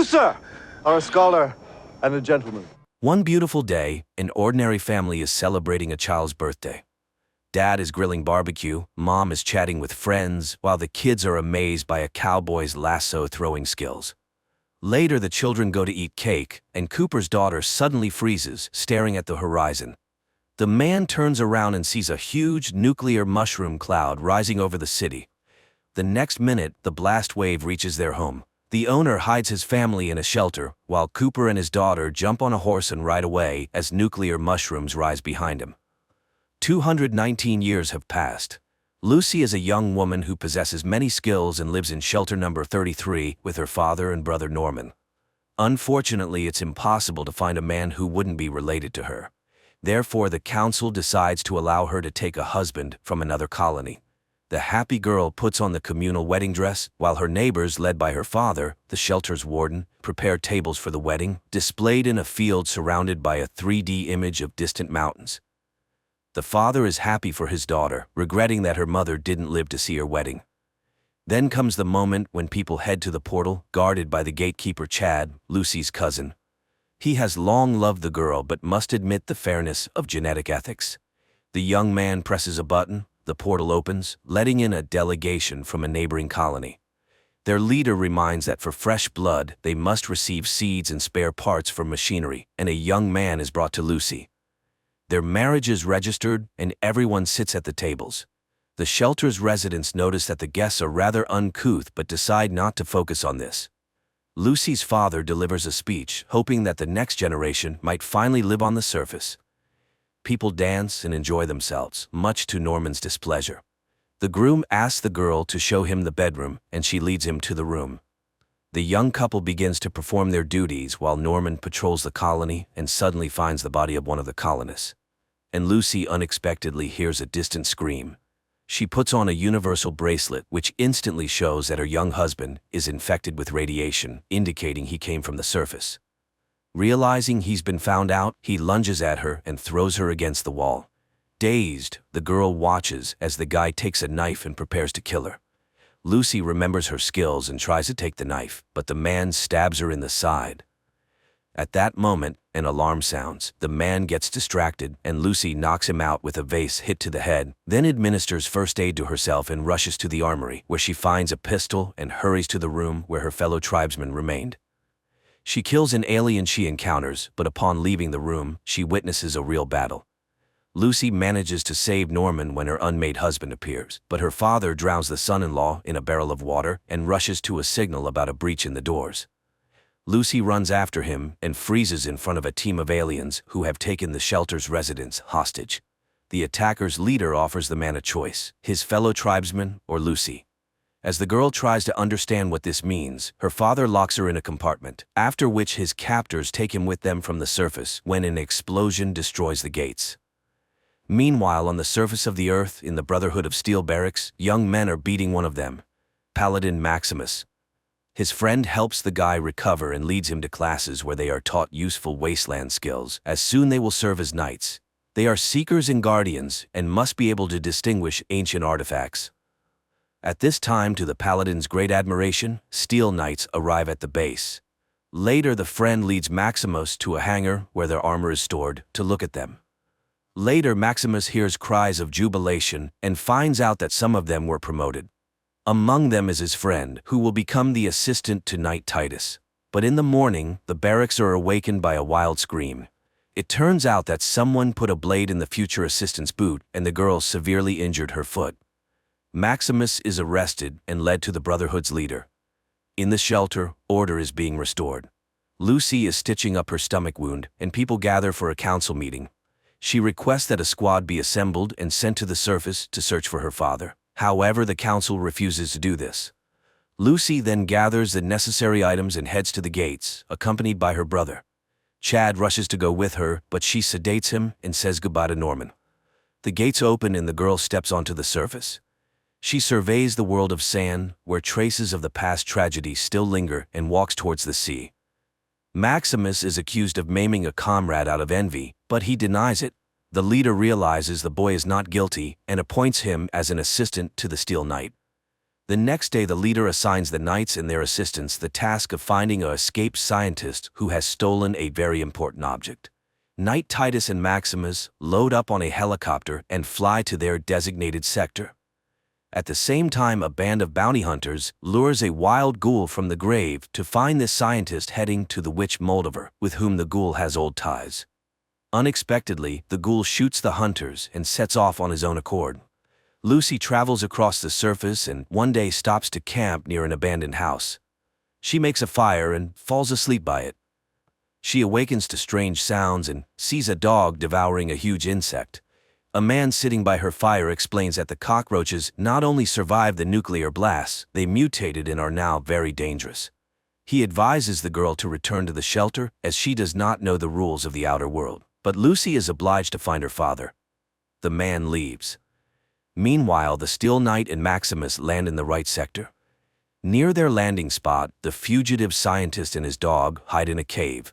sir, are a scholar and a gentleman. One beautiful day, an ordinary family is celebrating a child's birthday. Dad is grilling barbecue, Mom is chatting with friends, while the kids are amazed by a cowboy's lasso throwing skills. Later, the children go to eat cake, and Cooper's daughter suddenly freezes, staring at the horizon. The man turns around and sees a huge nuclear mushroom cloud rising over the city. The next minute, the blast wave reaches their home. The owner hides his family in a shelter, while Cooper and his daughter jump on a horse and ride away as nuclear mushrooms rise behind him. 219 years have passed. Lucy is a young woman who possesses many skills and lives in shelter number 33 with her father and brother Norman. Unfortunately, it's impossible to find a man who wouldn't be related to her. Therefore, the council decides to allow her to take a husband from another colony. The happy girl puts on the communal wedding dress, while her neighbors, led by her father, the shelter's warden, prepare tables for the wedding, displayed in a field surrounded by a 3D image of distant mountains. The father is happy for his daughter, regretting that her mother didn't live to see her wedding. Then comes the moment when people head to the portal, guarded by the gatekeeper Chad, Lucy's cousin. He has long loved the girl but must admit the fairness of genetic ethics. The young man presses a button, the portal opens, letting in a delegation from a neighboring colony. Their leader reminds that for fresh blood, they must receive seeds and spare parts from machinery, and a young man is brought to Lucy. Their marriage is registered, and everyone sits at the tables. The shelter's residents notice that the guests are rather uncouth but decide not to focus on this. Lucy's father delivers a speech, hoping that the next generation might finally live on the surface. People dance and enjoy themselves, much to Norman's displeasure. The groom asks the girl to show him the bedroom, and she leads him to the room. The young couple begins to perform their duties while Norman patrols the colony and suddenly finds the body of one of the colonists. And Lucy unexpectedly hears a distant scream. She puts on a universal bracelet, which instantly shows that her young husband is infected with radiation, indicating he came from the surface. Realizing he's been found out, he lunges at her and throws her against the wall. Dazed, the girl watches as the guy takes a knife and prepares to kill her. Lucy remembers her skills and tries to take the knife, but the man stabs her in the side. At that moment, an alarm sounds. The man gets distracted, and Lucy knocks him out with a vase hit to the head, then administers first aid to herself and rushes to the armory, where she finds a pistol and hurries to the room where her fellow tribesmen remained. She kills an alien she encounters, but upon leaving the room, she witnesses a real battle. Lucy manages to save Norman when her unmade husband appears, but her father drowns the son-in-law in a barrel of water and rushes to a signal about a breach in the doors. Lucy runs after him and freezes in front of a team of aliens who have taken the shelter's residents hostage. The attacker's leader offers the man a choice: his fellow tribesmen or Lucy. As the girl tries to understand what this means, her father locks her in a compartment, after which his captors take him with them from the surface when an explosion destroys the gates. Meanwhile, on the surface of the earth, in the Brotherhood of Steel barracks, young men are beating one of them, Paladin Maximus. His friend helps the guy recover and leads him to classes where they are taught useful wasteland skills, as soon they will serve as knights. They are seekers and guardians, and must be able to distinguish ancient artifacts. At this time, to the Paladin's great admiration, Steel Knights arrive at the base. Later, the friend leads Maximus to a hangar where their armor is stored, to look at them. Later, Maximus hears cries of jubilation and finds out that some of them were promoted. Among them is his friend, who will become the assistant to Knight Titus. But in the morning, the barracks are awakened by a wild scream. It turns out that someone put a blade in the future assistant's boot, and the girl severely injured her foot. Maximus is arrested and led to the Brotherhood's leader. In the shelter, order is being restored. Lucy is stitching up her stomach wound, and people gather for a council meeting. She requests that a squad be assembled and sent to the surface to search for her father. However, the council refuses to do this. Lucy then gathers the necessary items and heads to the gates, accompanied by her brother. Chad rushes to go with her, but she sedates him and says goodbye to Norman. The gates open and the girl steps onto the surface. She surveys the world of sand, where traces of the past tragedy still linger, and walks towards the sea. Maximus is accused of maiming a comrade out of envy, but he denies it. The leader realizes the boy is not guilty and appoints him as an assistant to the Steel Knight. The next day, the leader assigns the knights and their assistants the task of finding a escaped scientist who has stolen a very important object. Knight Titus and Maximus load up on a helicopter and fly to their designated sector. At the same time, a band of bounty hunters lures a wild ghoul from the grave to find this scientist heading to the witch Moldaver, with whom the ghoul has old ties. Unexpectedly, the ghoul shoots the hunters and sets off on his own accord. Lucy travels across the surface and one day stops to camp near an abandoned house. She makes a fire and falls asleep by it. She awakens to strange sounds and sees a dog devouring a huge insect. A man sitting by her fire explains that the cockroaches not only survived the nuclear blasts, they mutated and are now very dangerous. He advises the girl to return to the shelter as she does not know the rules of the outer world, but Lucy is obliged to find her father. The man leaves. Meanwhile, the Steel Knight and Maximus land in the right sector. Near their landing spot, the fugitive scientist and his dog hide in a cave.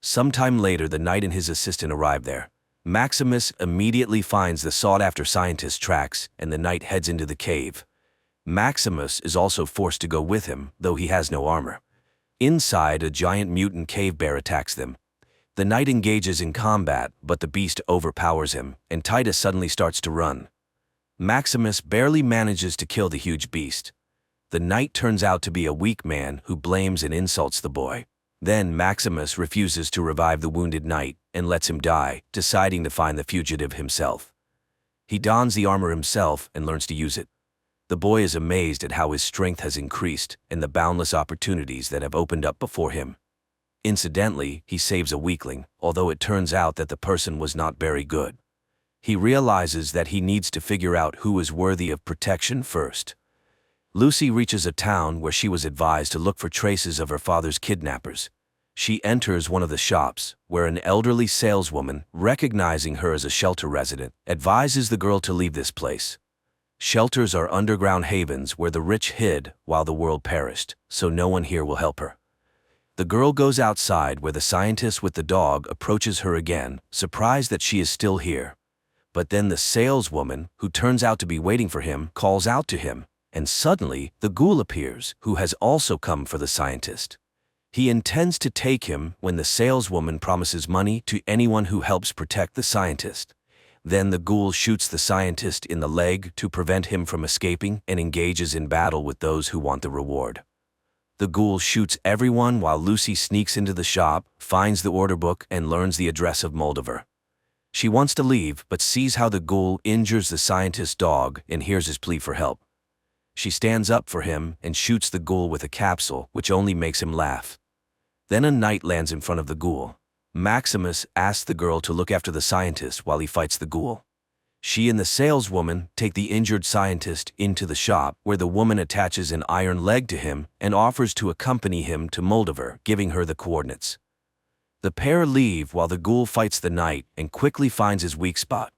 Sometime later, the knight and his assistant arrive there. Maximus immediately finds the sought-after scientist's tracks, and the knight heads into the cave. Maximus is also forced to go with him, though he has no armor. Inside, a giant mutant cave bear attacks them. The knight engages in combat, but the beast overpowers him, and Titus suddenly starts to run. Maximus barely manages to kill the huge beast. The knight turns out to be a weak man who blames and insults the boy. Then Maximus refuses to revive the wounded knight and lets him die, deciding to find the fugitive himself. He dons the armor himself and learns to use it. The boy is amazed at how his strength has increased and the boundless opportunities that have opened up before him. Incidentally, he saves a weakling, although it turns out that the person was not very good. He realizes that he needs to figure out who is worthy of protection first. Lucy reaches a town where she was advised to look for traces of her father's kidnappers. She enters one of the shops, where an elderly saleswoman, recognizing her as a shelter resident, advises the girl to leave this place. Shelters are underground havens where the rich hid while the world perished, so no one here will help her. The girl goes outside where the scientist with the dog approaches her again, surprised that she is still here. But then the saleswoman, who turns out to be waiting for him, calls out to him. And suddenly, the ghoul appears, who has also come for the scientist. He intends to take him when the saleswoman promises money to anyone who helps protect the scientist. Then the ghoul shoots the scientist in the leg to prevent him from escaping and engages in battle with those who want the reward. The ghoul shoots everyone while Lucy sneaks into the shop, finds the order book, and learns the address of Moldaver. She wants to leave, but sees how the ghoul injures the scientist's dog and hears his plea for help. She stands up for him and shoots the ghoul with a capsule, which only makes him laugh. Then a knight lands in front of the ghoul. Maximus asks the girl to look after the scientist while he fights the ghoul. She and the saleswoman take the injured scientist into the shop, where the woman attaches an iron leg to him and offers to accompany him to Moldaver, giving her the coordinates. The pair leave while the ghoul fights the knight and quickly finds his weak spot.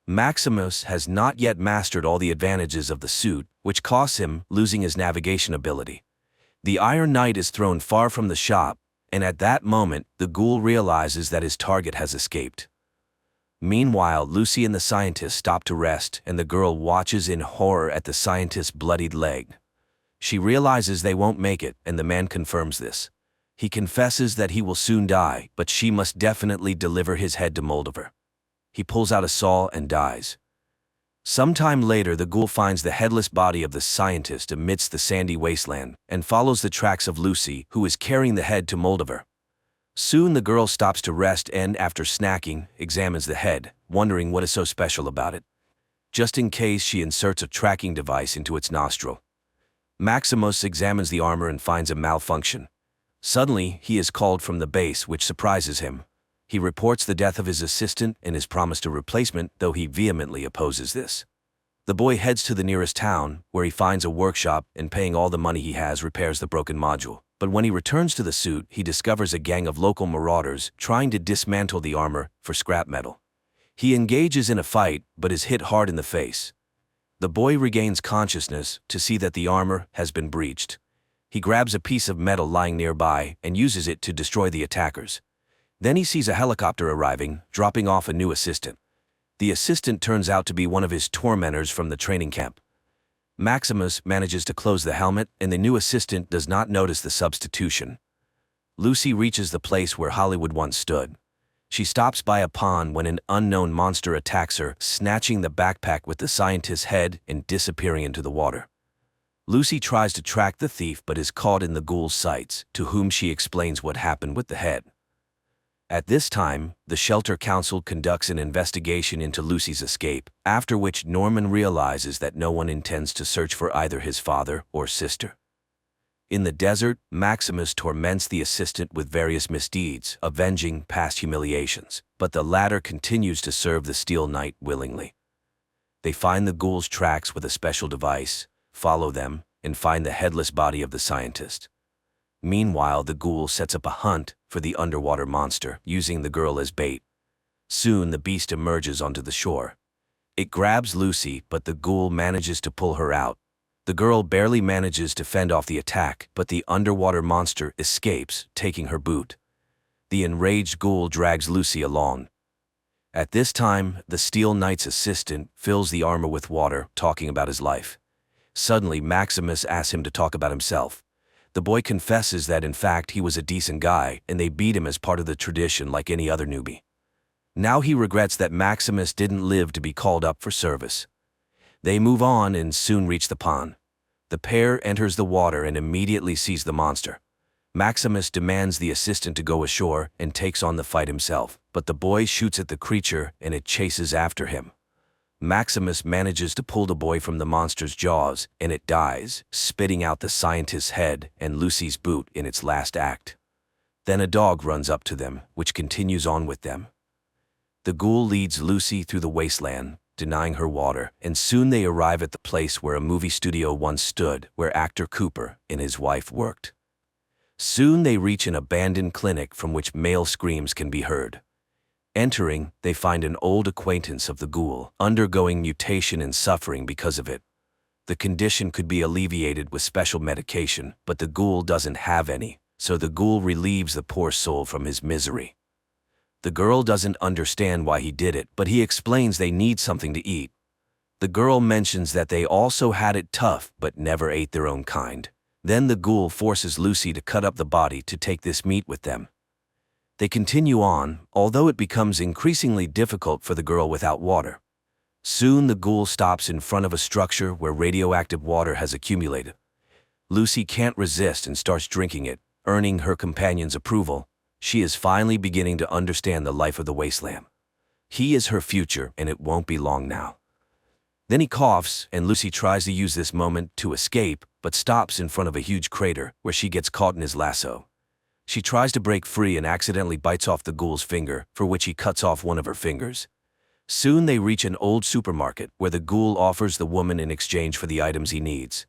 Maximus has not yet mastered all the advantages of the suit, which costs him losing his navigation ability. The Iron Knight is thrown far from the shop, and at that moment, the ghoul realizes that his target has escaped. Meanwhile, Lucy and the scientist stop to rest, and the girl watches in horror at the scientist's bloodied leg. She realizes they won't make it, and the man confirms this. He confesses that he will soon die, but she must definitely deliver his head to Moldaver. He pulls out a saw and dies. Sometime later, the ghoul finds the headless body of the scientist amidst the sandy wasteland and follows the tracks of Lucy, who is carrying the head to Moldaver. Soon the girl stops to rest and, after snacking, examines the head, wondering what is so special about it. Just in case, she inserts a tracking device into its nostril. Maximus examines the armor and finds a malfunction. Suddenly, he is called from the base, which surprises him. He reports the death of his assistant and is promised a replacement, though he vehemently opposes this. The boy heads to the nearest town, where he finds a workshop and, paying all the money he has, repairs the broken module. But when he returns to the suit, he discovers a gang of local marauders trying to dismantle the armor for scrap metal. He engages in a fight, but is hit hard in the face. The boy regains consciousness to see that the armor has been breached. He grabs a piece of metal lying nearby and uses it to destroy the attackers. Then he sees a helicopter arriving, dropping off a new assistant. The assistant turns out to be one of his tormentors from the training camp. Maximus manages to close the helmet, and the new assistant does not notice the substitution. Lucy reaches the place where Hollywood once stood. She stops by a pond when an unknown monster attacks her, snatching the backpack with the scientist's head and disappearing into the water. Lucy tries to track the thief but is caught in the ghoul's sights, to whom she explains what happened with the head. At this time, the Shelter Council conducts an investigation into Lucy's escape, after which Norman realizes that no one intends to search for either his father or sister. In the desert, Maximus torments the assistant with various misdeeds, avenging past humiliations, but the latter continues to serve the Steel Knight willingly. They find the ghoul's tracks with a special device, follow them, and find the headless body of the scientist. Meanwhile, the ghoul sets up a hunt for the underwater monster, using the girl as bait. Soon, the beast emerges onto the shore. It grabs Lucy, but the ghoul manages to pull her out. The girl barely manages to fend off the attack, but the underwater monster escapes, taking her boot. The enraged ghoul drags Lucy along. At this time, the Steel Knight's assistant fills the armor with water, talking about his life. Suddenly, Maximus asks him to talk about himself. The boy confesses that in fact he was a decent guy, and they beat him as part of the tradition like any other newbie. Now he regrets that Maximus didn't live to be called up for service. They move on and soon reach the pond. The pair enters the water and immediately sees the monster. Maximus demands the assistant to go ashore and takes on the fight himself, but the boy shoots at the creature and it chases after him. Maximus manages to pull the boy from the monster's jaws, and it dies, spitting out the scientist's head and Lucy's boot in its last act. Then a dog runs up to them, which continues on with them. The ghoul leads Lucy through the wasteland, denying her water, and soon they arrive at the place where a movie studio once stood, where actor Cooper and his wife worked. Soon they reach an abandoned clinic from which male screams can be heard. Entering, they find an old acquaintance of the ghoul, undergoing mutation and suffering because of it. The condition could be alleviated with special medication, but the ghoul doesn't have any, so the ghoul relieves the poor soul from his misery. The girl doesn't understand why he did it, but he explains they need something to eat. The girl mentions that they also had it tough, but never ate their own kind. Then the ghoul forces Lucy to cut up the body to take this meat with them. They continue on, although it becomes increasingly difficult for the girl without water. Soon the ghoul stops in front of a structure where radioactive water has accumulated. Lucy can't resist and starts drinking it, earning her companion's approval. She is finally beginning to understand the life of the wasteland. He is her future, and it won't be long now. Then he coughs, and Lucy tries to use this moment to escape, but stops in front of a huge crater, where she gets caught in his lasso. She tries to break free and accidentally bites off the ghoul's finger, for which he cuts off one of her fingers. Soon they reach an old supermarket, where the ghoul offers the woman in exchange for the items he needs.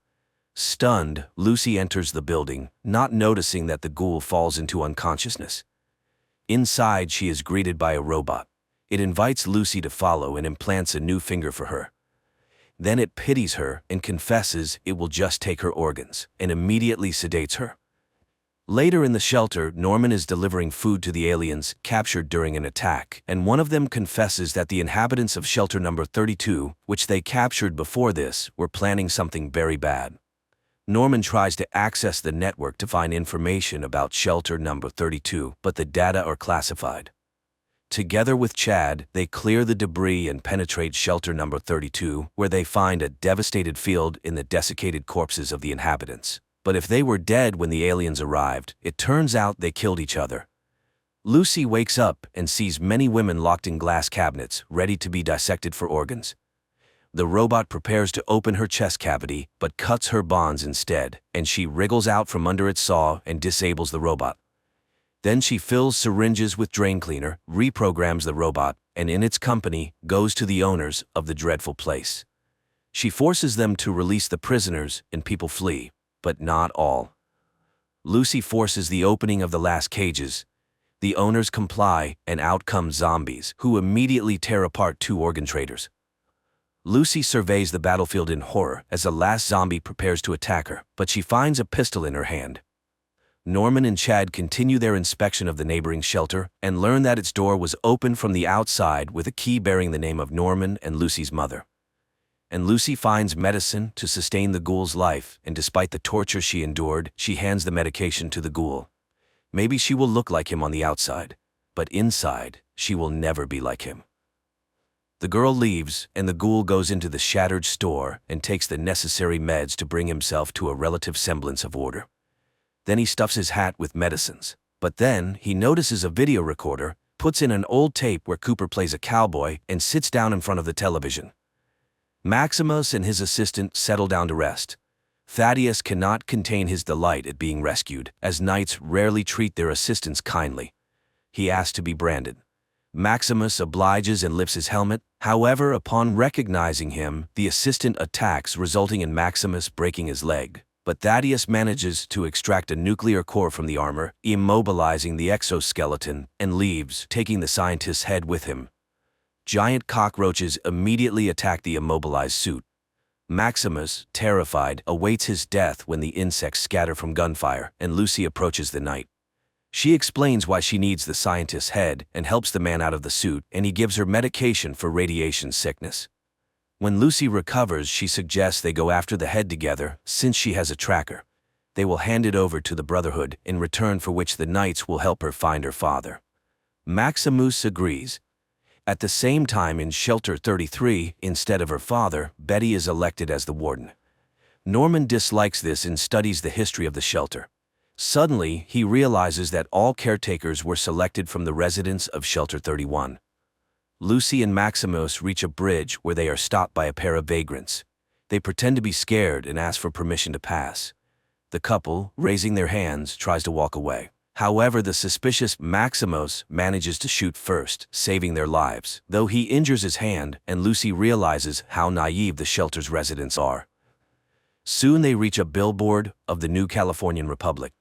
Stunned, Lucy enters the building, not noticing that the ghoul falls into unconsciousness. Inside, she is greeted by a robot. It invites Lucy to follow and implants a new finger for her. Then it pities her and confesses it will just take her organs, and immediately sedates her. Later in the shelter, Norman is delivering food to the aliens captured during an attack, and one of them confesses that the inhabitants of shelter number 32, which they captured before this, were planning something very bad. Norman tries to access the network to find information about shelter number 32, but the data are classified. Together with Chad, they clear the debris and penetrate shelter number 32, where they find a devastated field in the desiccated corpses of the inhabitants. But if they were dead when the aliens arrived, it turns out they killed each other. Lucy wakes up and sees many women locked in glass cabinets, ready to be dissected for organs. The robot prepares to open her chest cavity, but cuts her bonds instead, and she wriggles out from under its saw and disables the robot. Then she fills syringes with drain cleaner, reprograms the robot, and in its company, goes to the owners of the dreadful place. She forces them to release the prisoners, and people flee. But not all. Lucy forces the opening of the last cages. The owners comply, and out come zombies, who immediately tear apart two organ traders. Lucy surveys the battlefield in horror as the last zombie prepares to attack her, but she finds a pistol in her hand. Norman and Chad continue their inspection of the neighboring shelter and learn that its door was open from the outside with a key bearing the name of Norman and Lucy's mother. and Lucy finds medicine to sustain the ghoul's life, and despite the torture she endured, she hands the medication to the ghoul. Maybe she will look like him on the outside, but inside, she will never be like him. The girl leaves, and the ghoul goes into the shattered store and takes the necessary meds to bring himself to a relative semblance of order. Then he stuffs his hat with medicines. But then, he notices a video recorder, puts in an old tape where Cooper plays a cowboy, and sits down in front of the television. Maximus and his assistant settle down to rest. Thaddeus cannot contain his delight at being rescued, as knights rarely treat their assistants kindly. He asks to be branded. Maximus obliges and lifts his helmet. However, upon recognizing him, the assistant attacks, resulting in Maximus breaking his leg. But Thaddeus manages to extract a nuclear core from the armor, immobilizing the exoskeleton, and leaves, taking the scientist's head with him. Giant cockroaches immediately attack the immobilized suit. Maximus, terrified, awaits his death when the insects scatter from gunfire, and Lucy approaches the knight. She explains why she needs the scientist's head and helps the man out of the suit, and he gives her medication for radiation sickness. When Lucy recovers, she suggests they go after the head together, since she has a tracker. They will hand it over to the Brotherhood, in return for which the knights will help her find her father. Maximus agrees. At the same time, in Shelter 33, instead of her father, Betty is elected as the warden. Norman dislikes this and studies the history of the shelter. Suddenly, he realizes that all caretakers were selected from the residents of Shelter 31. Lucy and Maximus reach a bridge where they are stopped by a pair of vagrants. They pretend to be scared and ask for permission to pass. The couple, raising their hands, tries to walk away. However, the suspicious Maximus manages to shoot first, saving their lives, though he injures his hand, and Lucy realizes how naive the shelter's residents are. Soon they reach a billboard of the New Californian Republic.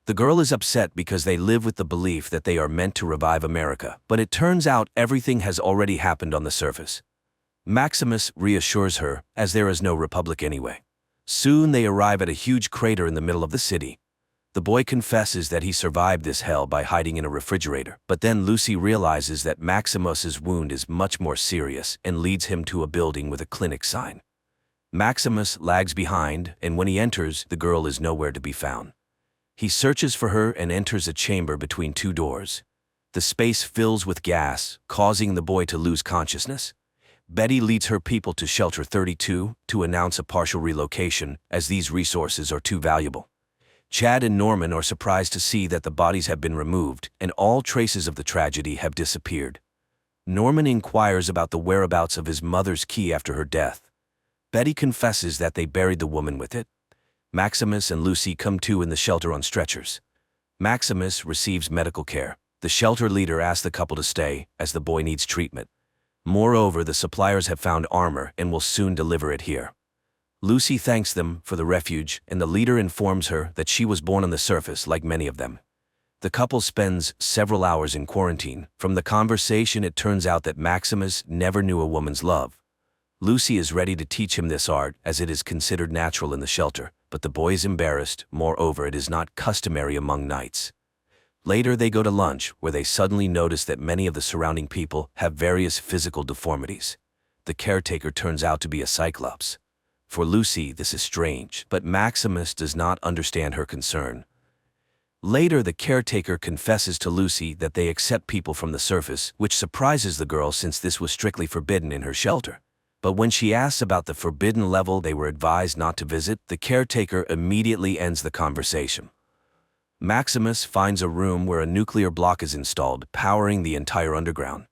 The girl is upset because they live with the belief that they are meant to revive America, but it turns out everything has already happened on the surface. Maximus reassures her, as there is no republic anyway. Soon they arrive at a huge crater in the middle of the city. The boy confesses that he survived this hell by hiding in a refrigerator, but then Lucy realizes that Maximus's wound is much more serious and leads him to a building with a clinic sign. Maximus lags behind, and when he enters, the girl is nowhere to be found. He searches for her and enters a chamber between two doors. The space fills with gas, causing the boy to lose consciousness. Betty leads her people to Shelter 32 to announce a partial relocation, as these resources are too valuable. Chad and Norman are surprised to see that the bodies have been removed and all traces of the tragedy have disappeared. Norman inquires about the whereabouts of his mother's key after her death. Betty confesses that they buried the woman with it. Maximus and Lucy come to in the shelter on stretchers. Maximus receives medical care. The shelter leader asks the couple to stay, as the boy needs treatment. Moreover, the suppliers have found armor and will soon deliver it here. Lucy thanks them for the refuge, and the leader informs her that she was born on the surface like many of them. The couple spends several hours in quarantine. From the conversation, it turns out that Maximus never knew a woman's love. Lucy is ready to teach him this art, as it is considered natural in the shelter, but the boy is embarrassed. Moreover, it is not customary among knights. Later, they go to lunch, where they suddenly notice that many of the surrounding people have various physical deformities. The caretaker turns out to be a cyclops. For Lucy, this is strange, but Maximus does not understand her concern. Later, the caretaker confesses to Lucy that they accept people from the surface, which surprises the girl since this was strictly forbidden in her shelter. But when she asks about the forbidden level they were advised not to visit, the caretaker immediately ends the conversation. Maximus finds a room where a nuclear block is installed, powering the entire underground.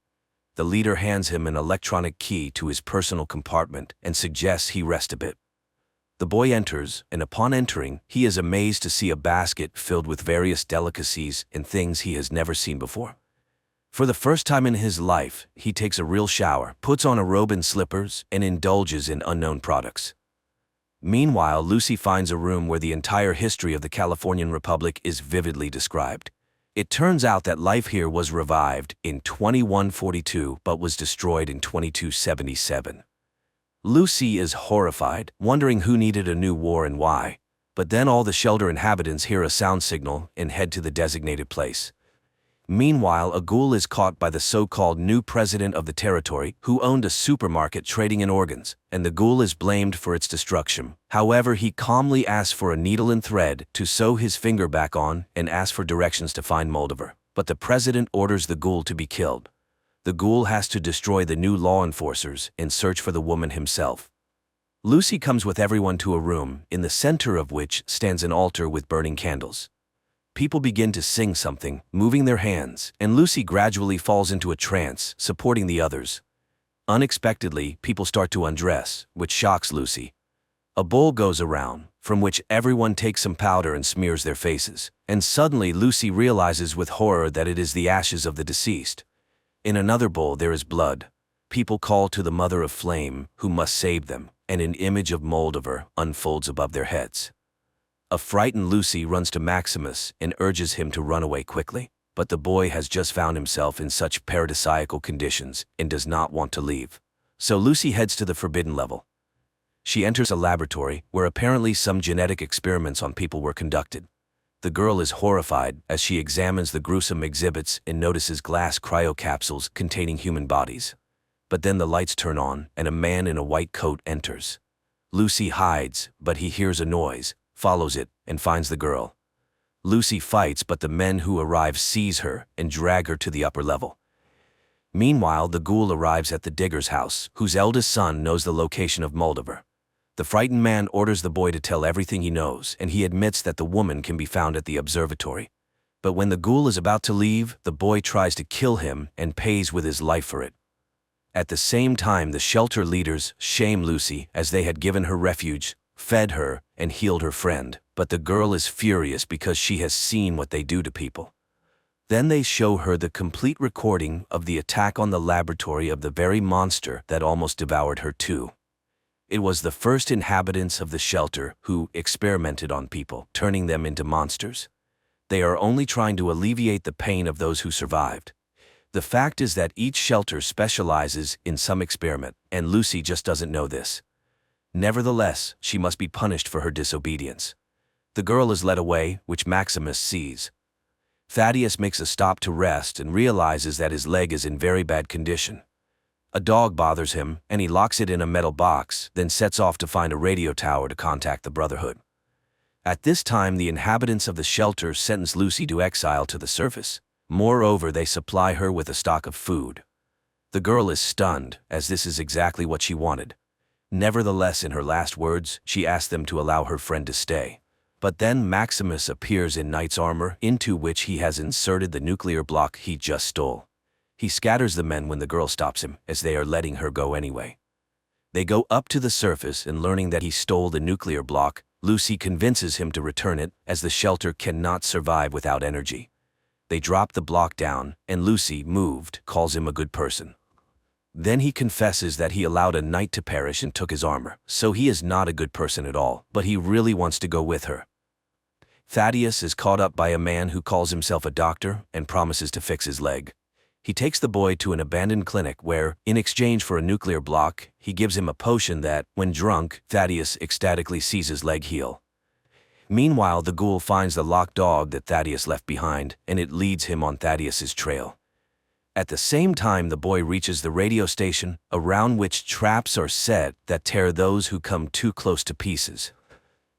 The leader hands him an electronic key to his personal compartment and suggests he rest a bit. The boy enters, and upon entering, he is amazed to see a basket filled with various delicacies and things he has never seen before. For the first time in his life, he takes a real shower, puts on a robe and slippers, and indulges in unknown products. Meanwhile, Lucy finds a room where the entire history of the Californian Republic is vividly described. It turns out that life here was revived in 2142 but was destroyed in 2277. Lucy is horrified, wondering who needed a new war and why. But then all the shelter inhabitants hear a sound signal and head to the designated place. Meanwhile, a ghoul is caught by the so-called new president of the territory, who owned a supermarket trading in organs, and the ghoul is blamed for its destruction. However, he calmly asks for a needle and thread to sew his finger back on and asks for directions to find Moldover. But the president orders the ghoul to be killed. The ghoul has to destroy the new law enforcers and search for the woman himself. Lucy comes with everyone to a room, in the center of which stands an altar with burning candles. People begin to sing something, moving their hands, and Lucy gradually falls into a trance, supporting the others. Unexpectedly, people start to undress, which shocks Lucy. A bowl goes around, from which everyone takes some powder and smears their faces, and suddenly Lucy realizes with horror that it is the ashes of the deceased. In another bowl there is blood. People call to the Mother of Flame, who must save them, and an image of Moldover unfolds above their heads. A frightened Lucy runs to Maximus and urges him to run away quickly, but the boy has just found himself in such paradisiacal conditions and does not want to leave. So Lucy heads to the forbidden level. She enters a laboratory where apparently some genetic experiments on people were conducted. The girl is horrified as she examines the gruesome exhibits and notices glass cryocapsules containing human bodies. But then the lights turn on and a man in a white coat enters. Lucy hides, but he hears a noise, follows it, and finds the girl. Lucy fights, but the men who arrive seize her and drag her to the upper level. Meanwhile, the ghoul arrives at the digger's house, whose eldest son knows the location of Moldover. The frightened man orders the boy to tell everything he knows, and he admits that the woman can be found at the observatory. But when the ghoul is about to leave, the boy tries to kill him and pays with his life for it. At the same time, the shelter leaders shame Lucy as they had given her refuge, fed her, and healed her friend, but the girl is furious because she has seen what they do to people. Then they show her the complete recording of the attack on the laboratory of the very monster that almost devoured her too. It was the first inhabitants of the shelter who experimented on people, turning them into monsters. They are only trying to alleviate the pain of those who survived. The fact is that each shelter specializes in some experiment, and Lucy just doesn't know this. Nevertheless, she must be punished for her disobedience. The girl is led away, which Maximus sees. Thaddeus makes a stop to rest and realizes that his leg is in very bad condition. A dog bothers him, and he locks it in a metal box, then sets off to find a radio tower to contact the Brotherhood. At this time, the inhabitants of the shelter sentence Lucy to exile to the surface. Moreover, they supply her with a stock of food. The girl is stunned, as this is exactly what she wanted. Nevertheless, in her last words, she asks them to allow her friend to stay. But then Maximus appears in knight's armor, into which he has inserted the nuclear block he just stole. He scatters the men when the girl stops him, as they are letting her go anyway. They go up to the surface, and learning that he stole the nuclear block, Lucy convinces him to return it, as the shelter cannot survive without energy. They drop the block down, and Lucy, moved, calls him a good person. Then he confesses that he allowed a knight to perish and took his armor, so he is not a good person at all, but he really wants to go with her. Thaddeus is caught up by a man who calls himself a doctor and promises to fix his leg. He takes the boy to an abandoned clinic where, in exchange for a nuclear block, he gives him a potion that, when drunk, Thaddeus ecstatically sees his leg heal. Meanwhile, the ghoul finds the locked dog that Thaddeus left behind, and it leads him on Thaddeus's trail. At the same time, the boy reaches the radio station, around which traps are set that tear those who come too close to pieces.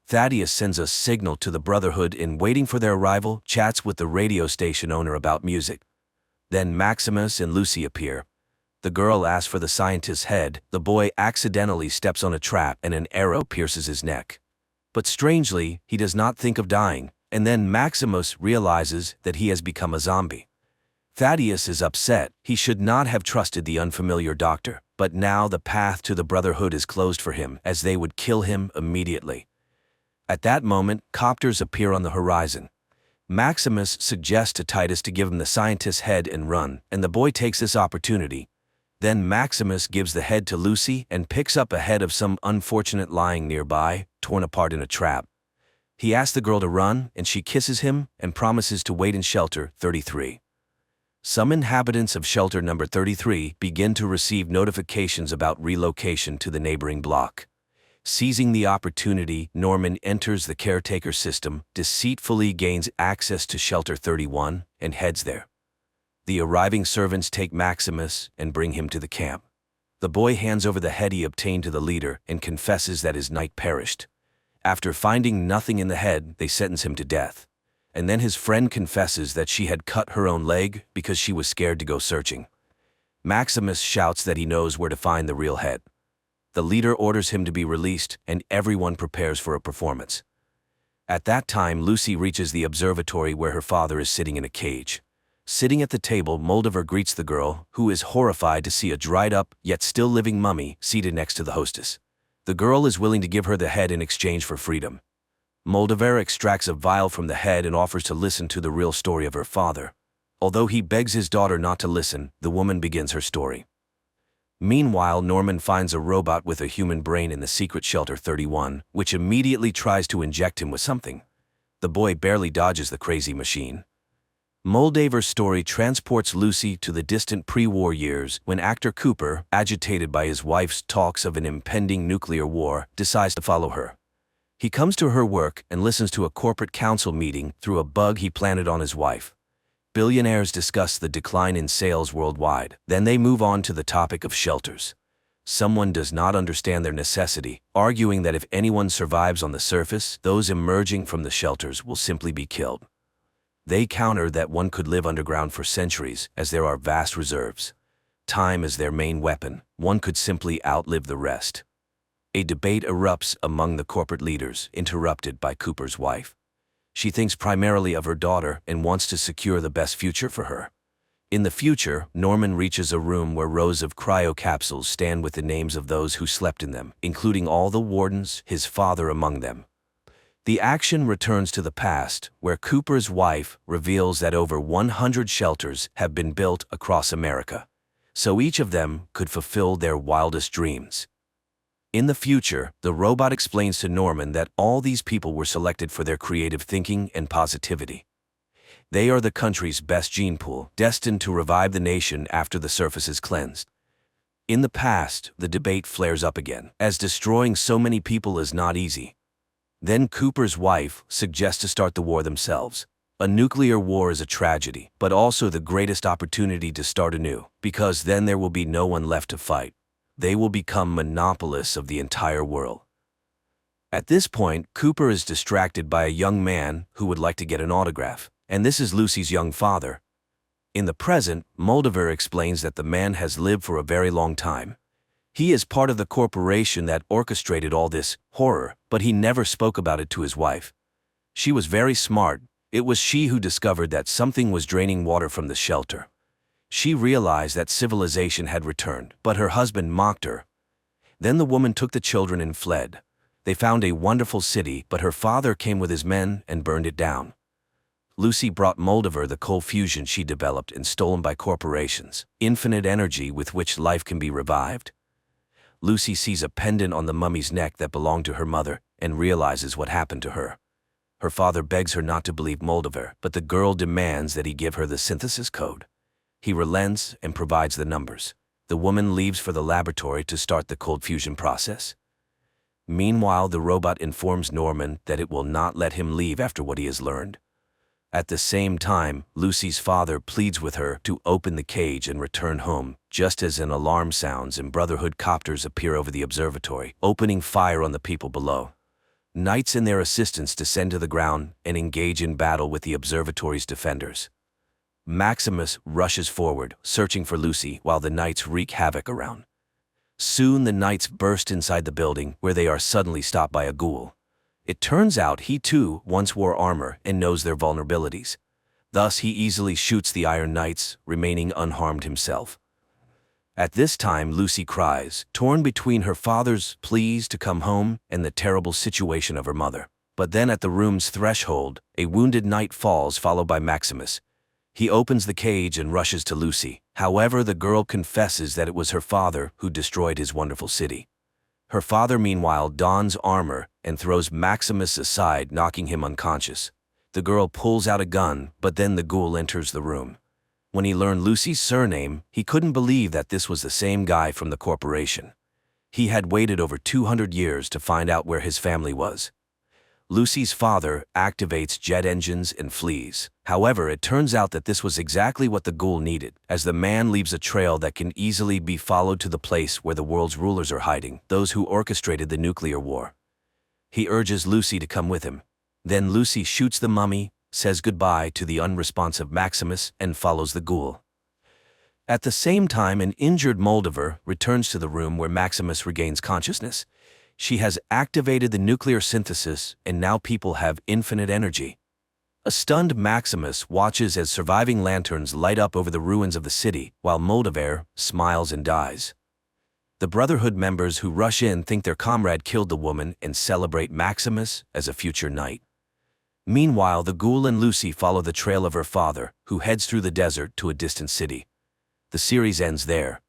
Thaddeus sends a signal to the Brotherhood and, waiting for their arrival, chats with the radio station owner about music. Then Maximus and Lucy appear. The girl asks for the scientist's head, the boy accidentally steps on a trap and an arrow pierces his neck. But strangely, he does not think of dying, and then Maximus realizes that he has become a zombie. Thaddeus is upset. He should not have trusted the unfamiliar doctor, but now the path to the Brotherhood is closed for him, as they would kill him immediately. At that moment, copters appear on the horizon. Maximus suggests to Titus to give him the scientist's head and run, and the boy takes this opportunity. Then Maximus gives the head to Lucy and picks up a head of some unfortunate lying nearby, torn apart in a trap. He asks the girl to run, and she kisses him and promises to wait in shelter 33. Some inhabitants of shelter number 33 begin to receive notifications about relocation to the neighboring block. Seizing the opportunity, Norman enters the caretaker system, deceitfully gains access to shelter 31, and heads there. The arriving servants take Maximus and bring him to the camp. The boy hands over the head he obtained to the leader and confesses that his knight perished. After finding nothing in the head, they sentence him to death. And then his friend confesses that she had cut her own leg because she was scared to go searching. Maximus shouts that he knows where to find the real head. The leader orders him to be released, and everyone prepares for a performance. At that time, Lucy reaches the observatory where her father is sitting in a cage. Sitting at the table, Moldaver greets the girl, who is horrified to see a dried-up, yet still living mummy seated next to the hostess. The girl is willing to give her the head in exchange for freedom. Moldaver extracts a vial from the head and offers to listen to the real story of her father. Although he begs his daughter not to listen, the woman begins her story. Meanwhile, Norman finds a robot with a human brain in the secret shelter 31, which immediately tries to inject him with something. The boy barely dodges the crazy machine. Moldaver's story transports Lucy to the distant pre-war years when actor Cooper, agitated by his wife's talks of an impending nuclear war, decides to follow her. He comes to her work and listens to a corporate council meeting through a bug he planted on his wife. Billionaires discuss the decline in sales worldwide. Then they move on to the topic of shelters. Someone does not understand their necessity, arguing that if anyone survives on the surface, those emerging from the shelters will simply be killed. They counter that one could live underground for centuries, as there are vast reserves. Time is their main weapon. One could simply outlive the rest. A debate erupts among the corporate leaders, interrupted by Cooper's wife. She thinks primarily of her daughter and wants to secure the best future for her. In the future, Norman reaches a room where rows of cryo capsules stand with the names of those who slept in them, including all the wardens, his father among them. The action returns to the past, where Cooper's wife reveals that over 100 shelters have been built across America, so each of them could fulfill their wildest dreams. In the future, the robot explains to Norman that all these people were selected for their creative thinking and positivity. They are the country's best gene pool, destined to revive the nation after the surface is cleansed. In the past, the debate flares up again, as destroying so many people is not easy. Then Cooper's wife suggests to start the war themselves. A nuclear war is a tragedy, but also the greatest opportunity to start anew, because then there will be no one left to fight. They will become monopolists of the entire world. At this point, Cooper is distracted by a young man who would like to get an autograph, and this is Lucy's young father. In the present, Moldaver explains that the man has lived for a very long time. He is part of the corporation that orchestrated all this horror, but he never spoke about it to his wife. She was very smart. It was she who discovered that something was draining water from the shelter. She realized that civilization had returned, but her husband mocked her. Then the woman took the children and fled. They found a wonderful city, but her father came with his men and burned it down. Lucy brought Moldaver the cold fusion she developed and stolen by corporations, infinite energy with which life can be revived. Lucy sees a pendant on the mummy's neck that belonged to her mother and realizes what happened to her. Her father begs her not to believe Moldaver, but the girl demands that he give her the synthesis code. He relents and provides the numbers. The woman leaves for the laboratory to start the cold fusion process. Meanwhile, the robot informs Norman that it will not let him leave after what he has learned. At the same time, Lucy's father pleads with her to open the cage and return home, just as an alarm sounds and Brotherhood copters appear over the observatory, opening fire on the people below. Knights and their assistants descend to the ground and engage in battle with the observatory's defenders. Maximus rushes forward, searching for Lucy, while the knights wreak havoc around. Soon the knights burst inside the building, where they are suddenly stopped by a ghoul. It turns out he too once wore armor and knows their vulnerabilities. Thus he easily shoots the Iron Knights, remaining unharmed himself. At this time Lucy cries, torn between her father's pleas to come home and the terrible situation of her mother. But then at the room's threshold, a wounded knight falls, followed by Maximus. He opens the cage and rushes to Lucy. However, the girl confesses that it was her father who destroyed his wonderful city. Her father, meanwhile, dons armor and throws Maximus aside, knocking him unconscious. The girl pulls out a gun, but then the ghoul enters the room. When he learned Lucy's surname, he couldn't believe that this was the same guy from the corporation. He had waited over 200 years to find out where his family was. Lucy's father activates jet engines and flees. However, it turns out that this was exactly what the ghoul needed, as the man leaves a trail that can easily be followed to the place where the world's rulers are hiding, those who orchestrated the nuclear war. He urges Lucy to come with him. Then Lucy shoots the mummy, says goodbye to the unresponsive Maximus, and follows the ghoul. At the same time, an injured Moldover returns to the room where Maximus regains consciousness. She has activated the nuclear synthesis, and now people have infinite energy. A stunned Maximus watches as surviving lanterns light up over the ruins of the city, while Moldover smiles and dies. The Brotherhood members who rush in think their comrade killed the woman and celebrate Maximus as a future knight. Meanwhile, the ghoul and Lucy follow the trail of her father, who heads through the desert to a distant city. The series ends there.